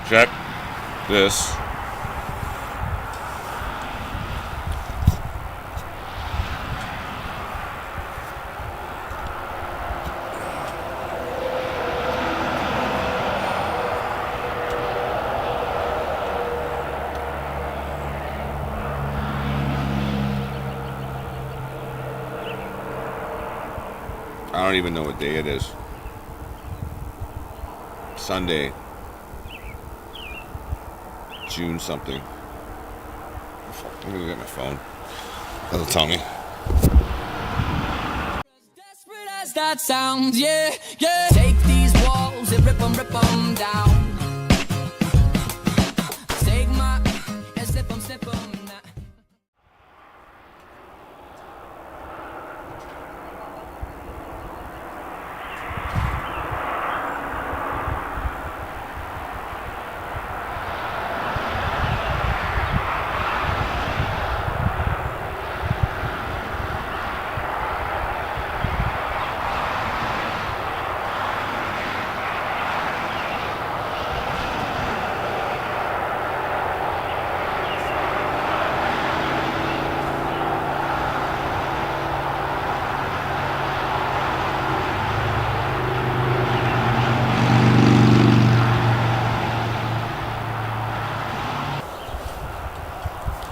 Check this. I don't even know what day it is. Sunday, June something. Let me go get my phone. That'll tell me. Desperate as that sounds, yeah, yeah. Take these walls and rip them down. Take my and slip them now.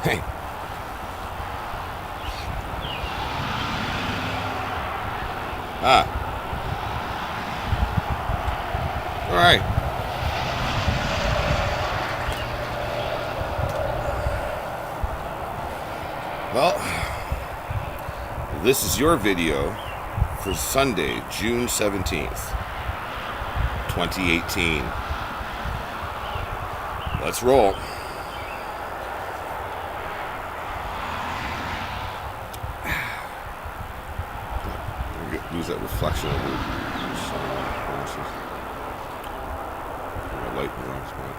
Hey. All right. Well, this is your video for Sunday, June 17th, 2018. Let's roll. Lose that reflection of the sun. My light in the wrong spot.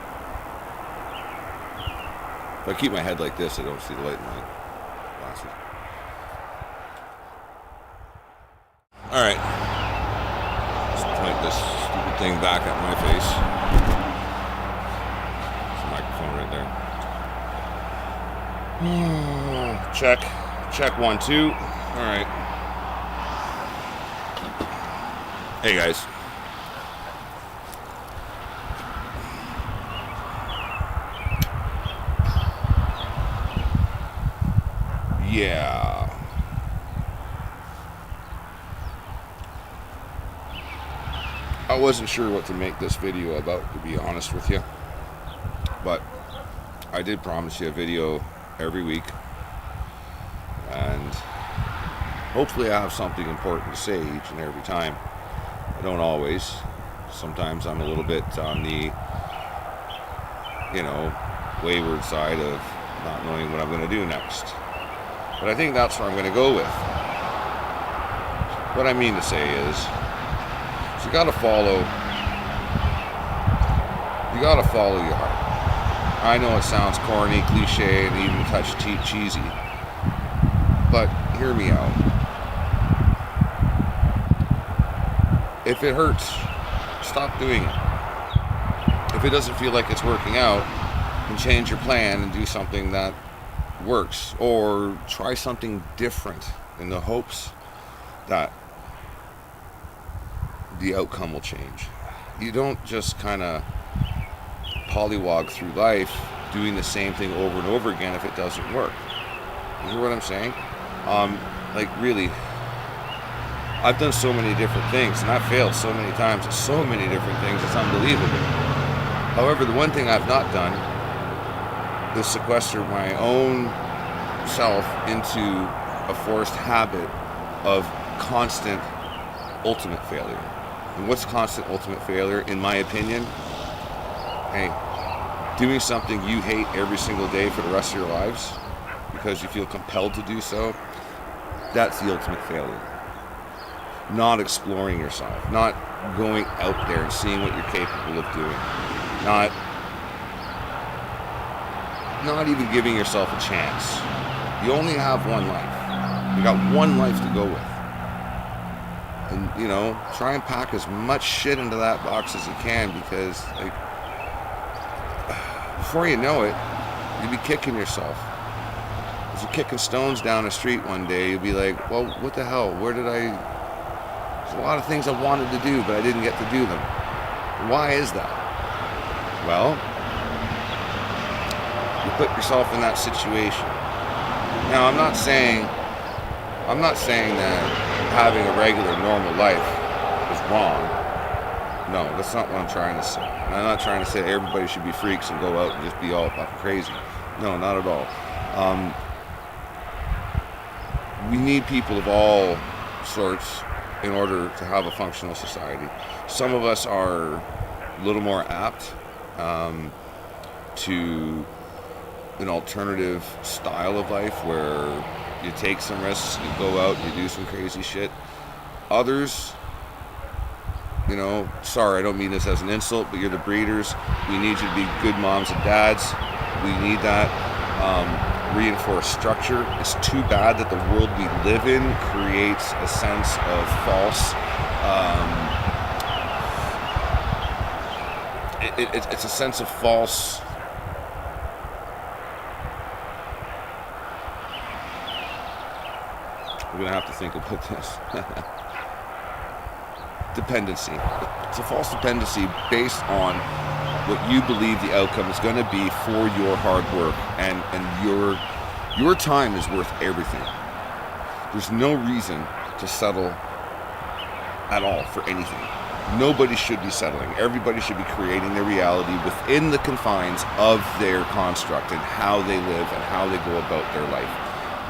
If I keep my head like this, I don't see the light in my glasses. Alright. Let's point this stupid thing back at my face. There's a microphone right there. Check. Check 1, 2. Alright. Hey guys. Yeah. I wasn't sure what to make this video about, to be honest with you. But I did promise you a video every week. And hopefully I have something important to say each and every time. I don't always. Sometimes I'm a little bit on the, wayward side of not knowing what I'm going to do next. But I think that's where I'm going to go with. What I mean to say is, you got to follow your heart. I know it sounds corny, cliche, and even touch cheesy, but hear me out. If it hurts, stop doing it. If it doesn't feel like it's working out, then change your plan and do something that works, or try something different in the hopes that the outcome will change. You don't just kind of pollywog through life doing the same thing over and over again if it doesn't work. You hear what I'm saying? Really, I've done so many different things, and I've failed so many times at so many different things, it's unbelievable. However, the one thing I've not done is sequester my own self into a forced habit of constant ultimate failure. And what's constant ultimate failure, in my opinion? Hey, doing something you hate every single day for the rest of your lives because you feel compelled to do so, that's the ultimate failure. Not exploring yourself, not going out there and seeing what you're capable of doing, not even giving yourself a chance. You only have one life. You got one life to go with. And, try and pack as much shit into that box as you can, because, before you know it, you'll be kicking yourself. As you're kicking stones down the street one day, you'll be like, well, what the hell? There's a lot of things I wanted to do, but I didn't get to do them. Why is that? Well, you put yourself in that situation. Now, I'm not saying that having a regular, normal life is wrong. No, that's not what I'm trying to say. I'm not trying to say everybody should be freaks and go out and just be all fucking crazy. No, not at all. We need people of all sorts in order to have a functional society. Some of us are a little more apt to an alternative style of life where you take some risks, you go out, you do some crazy shit. Others, sorry, I don't mean this as an insult, but you're the breeders. We need you to be good moms and dads. We need that reinforced structure. It's too bad that the world we live in creates a sense of false. It's a sense of false. We're gonna have to think about this. Dependency. It's a false dependency based on what you believe the outcome is going to be for your hard work, and your time is worth everything. There's no reason to settle at all for anything. Nobody should be settling. Everybody should be creating their reality within the confines of their construct and how they live and how they go about their life.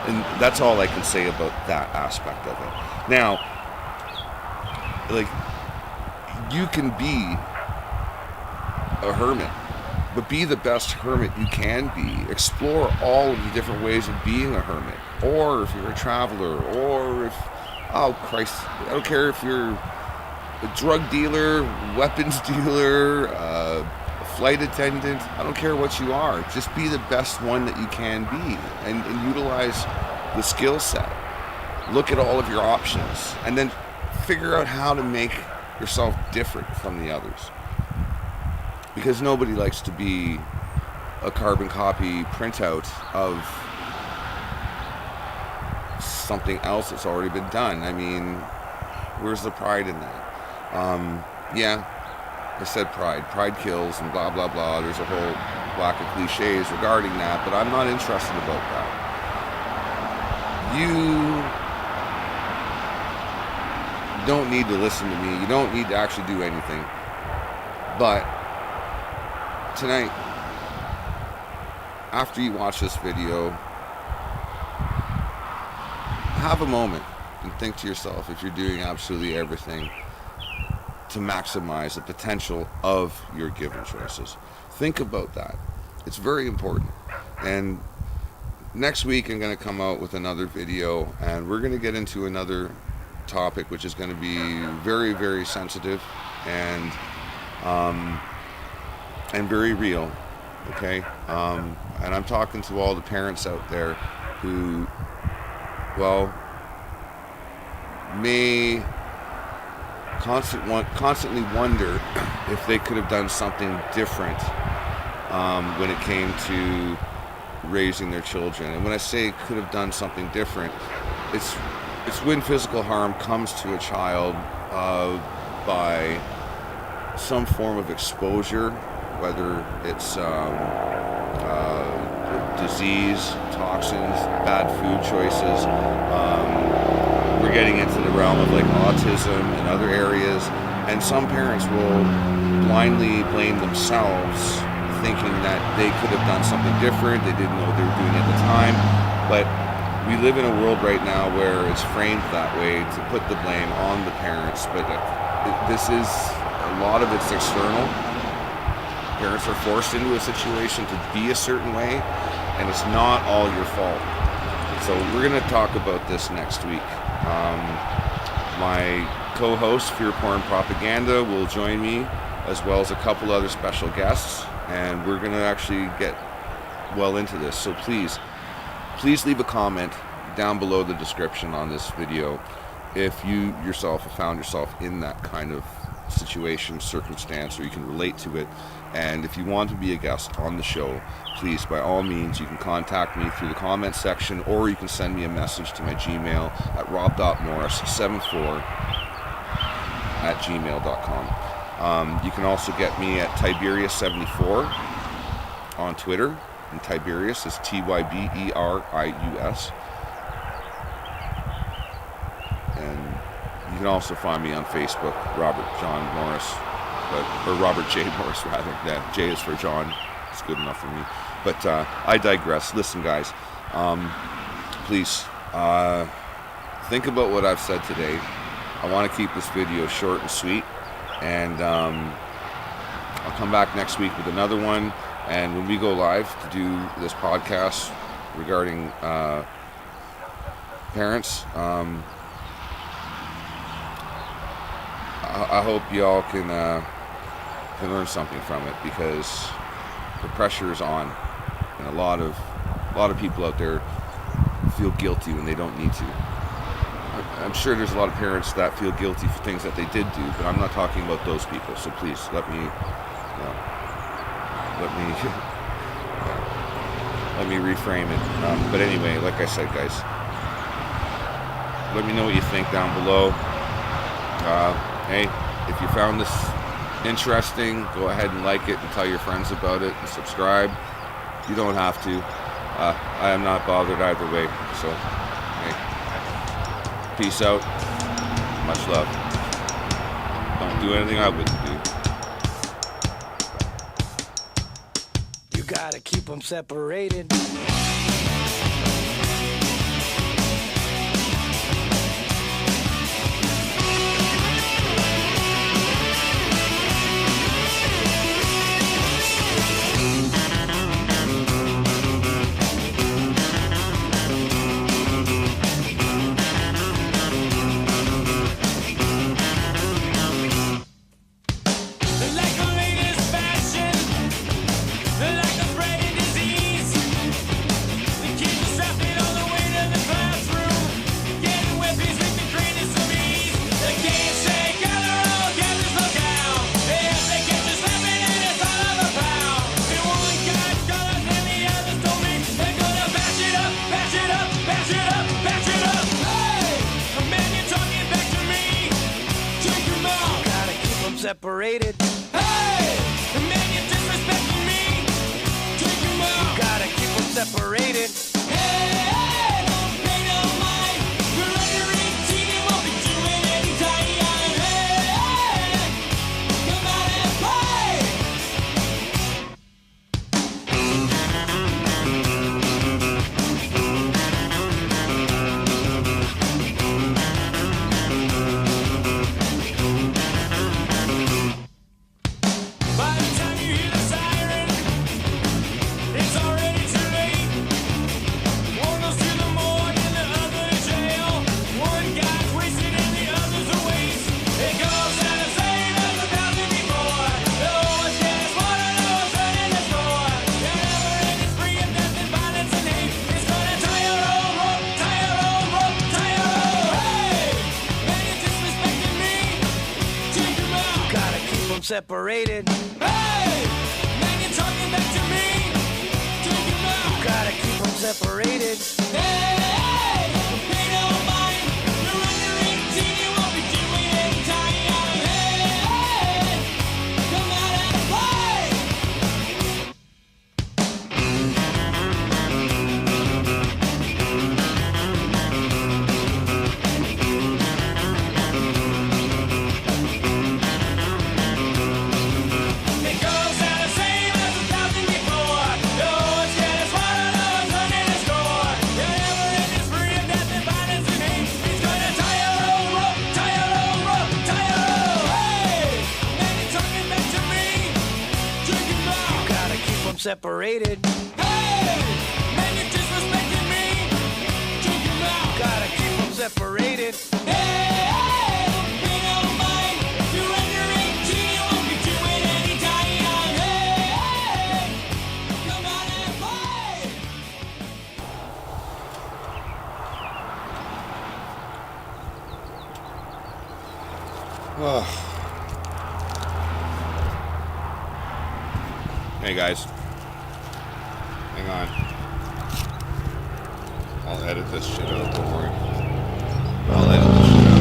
And that's all I can say about that aspect of it. Now, like, you can be a hermit, but be the best hermit you can be. Explore all of the different ways of being a hermit. Or if you're a traveler, or if, oh Christ, I don't care if you're a drug dealer, weapons dealer, a flight attendant, I don't care what you are. Just be the best one that you can be, and utilize the skill set. Look at all of your options, and then figure out how to make yourself different from the others. Because nobody likes to be a carbon copy printout of something else that's already been done. I mean, where's the pride in that? Yeah, I said pride. Pride kills and blah, blah, blah. There's a whole whack of cliches regarding that, but I'm not interested about that. You don't need to listen to me. You don't need to actually do anything. But tonight, after you watch this video, have a moment and think to yourself if you're doing absolutely everything to maximize the potential of your given choices. Think about that. It's very important. And next week I'm going to come out with another video, and we're going to get into another topic which is going to be very, very sensitive and very real. Okay? And I'm talking to all the parents out there who, well, may constantly wonder if they could have done something different when it came to raising their children. And when I say could have done something different, it's when physical harm comes to a child by some form of exposure, whether it's disease, toxins, bad food choices. We're getting into the realm of like autism and other areas, and some parents will blindly blame themselves, thinking that they could have done something different, they didn't know what they were doing at the time. But we live in a world right now where it's framed that way, to put the blame on the parents, but this is, a lot of it's external. Parents are forced into a situation to be a certain way, and it's not all your fault. So we're going to talk about this next week. My co-host, Fear Porn Propaganda, will join me, as well as a couple other special guests, and we're going to actually get well into this. So please leave a comment down below the description on this video if you yourself have found yourself in that kind of situation, circumstance, or you can relate to it. And if you want to be a guest on the show, please, by all means, you can contact me through the comments section, or you can send me a message to my Gmail at rob.morris74@gmail.com. You can also get me at Tiberius74 on Twitter, and Tiberius is Tyberius. And you can also find me on Facebook, Robert John Morris, or Robert J. Morris rather. Yeah, J is for John. It's good enough for me. But I digress. Listen, guys, please think about what I've said today. I want to keep this video short and sweet, and I'll come back next week with another one. And when we go live to do this podcast regarding parents, I hope y'all can learn something from it, because the pressure is on, and a lot of people out there feel guilty when they don't need to. I'm sure there's a lot of parents that feel guilty for things that they did do, but I'm not talking about those people. So please let me reframe it. But anyway, like I said, guys, let me know what you think down below. Hey, if you found this interesting, go ahead and like it and tell your friends about it and subscribe. You don't have to. I am not bothered either way. So, hey, peace out. Much love. Don't do anything I wouldn't do. You gotta keep them separated. Separated. Hey, man, you're disrespecting me. Take him out. You gotta keep them separated. Hey, don't pay no mind. You're under 18, you won't be doing any time. Hey, come out and play. Separated. Hey, man, you're talking back to me. Take him out. You gotta keep them separated. Hey, don't pay no mind. You're under 18, you won't be doing any time. Hey, come out and play. Separated. Hey, man, you're disrespecting me. Take him out. Gotta keep them separated. Hey, don't pay no mind. You're under 18, you won't be doing any time. Hey, come out and play. Hey guys, hang on. I'll edit this shit out, don't worry. I'll edit this shit out.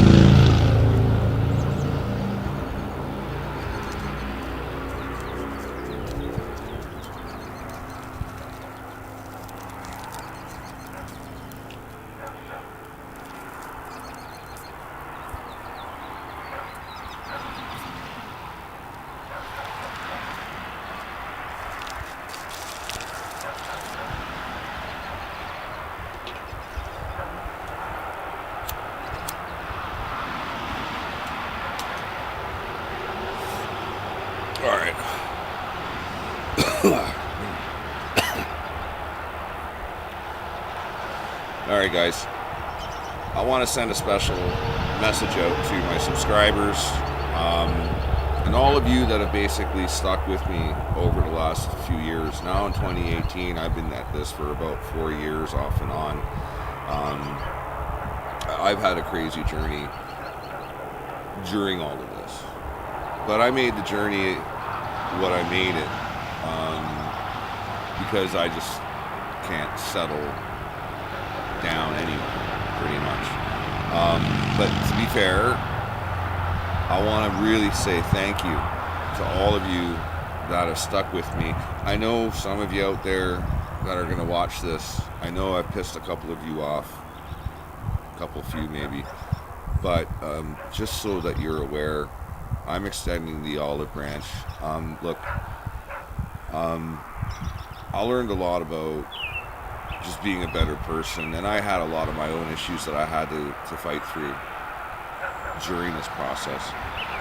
All right. All right, guys. I want to send a special message out to my subscribers and all of you that have basically stuck with me over the last few years. Now in 2018, I've been at this for about 4 years off and on. I've had a crazy journey during all of this. But I made the journey what I made it because I just can't settle down anyway, pretty much. But to be fair, I want to really say thank you to all of you that have stuck with me. I know some of you out there that are going to watch this, I know I've pissed a couple of you off, a few maybe, but just so that you're aware, I'm extending the olive branch. Look, I learned a lot about just being a better person, and I had a lot of my own issues that I had to fight through during this process.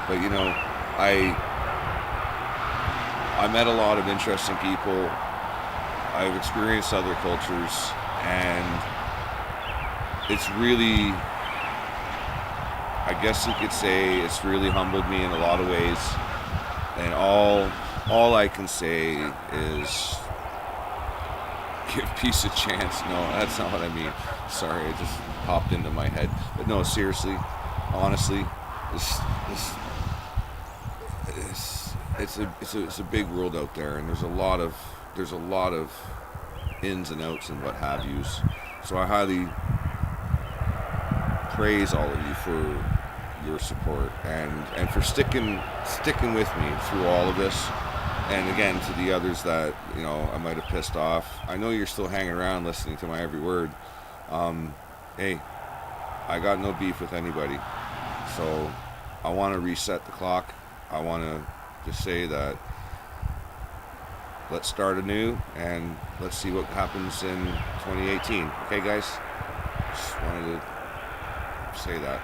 But you know, I met a lot of interesting people. I've experienced other cultures, and it's really, I guess you could say, it's really humbled me in a lot of ways. And all I can say is give peace a chance. No, that's not what I mean. Sorry, it just popped into my head. But no, seriously, honestly, it's a big world out there, and there's a lot of ins and outs and what have yous. So I highly praise all of you for your support and for sticking with me through all of this. And again, to the others that, you know, I might have pissed off, I know you're still hanging around listening to my every word. Hey, I got no beef with anybody. So I want to reset the clock. I want to just say that let's start anew and let's see what happens in 2018. Okay, guys? Just wanted to say that.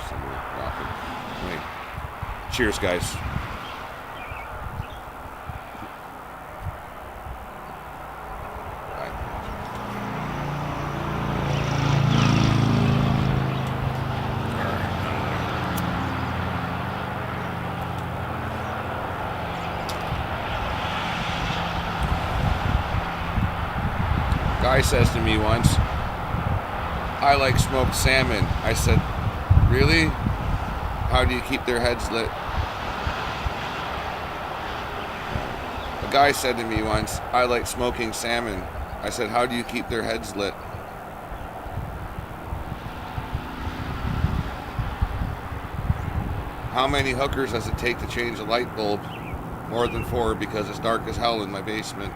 Somebody knocking. Anyway, cheers, guys. Bye. Guy says to me once, I like smoked salmon. I said, really? How do you keep their heads lit? A guy said to me once, I like smoking salmon. I said, how do you keep their heads lit? How many hookers does it take to change a light bulb? More than 4 because it's dark as hell in my basement.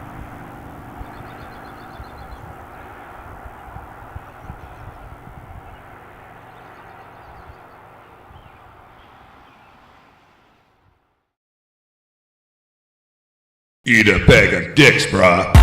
Eat a bag of dicks, brah.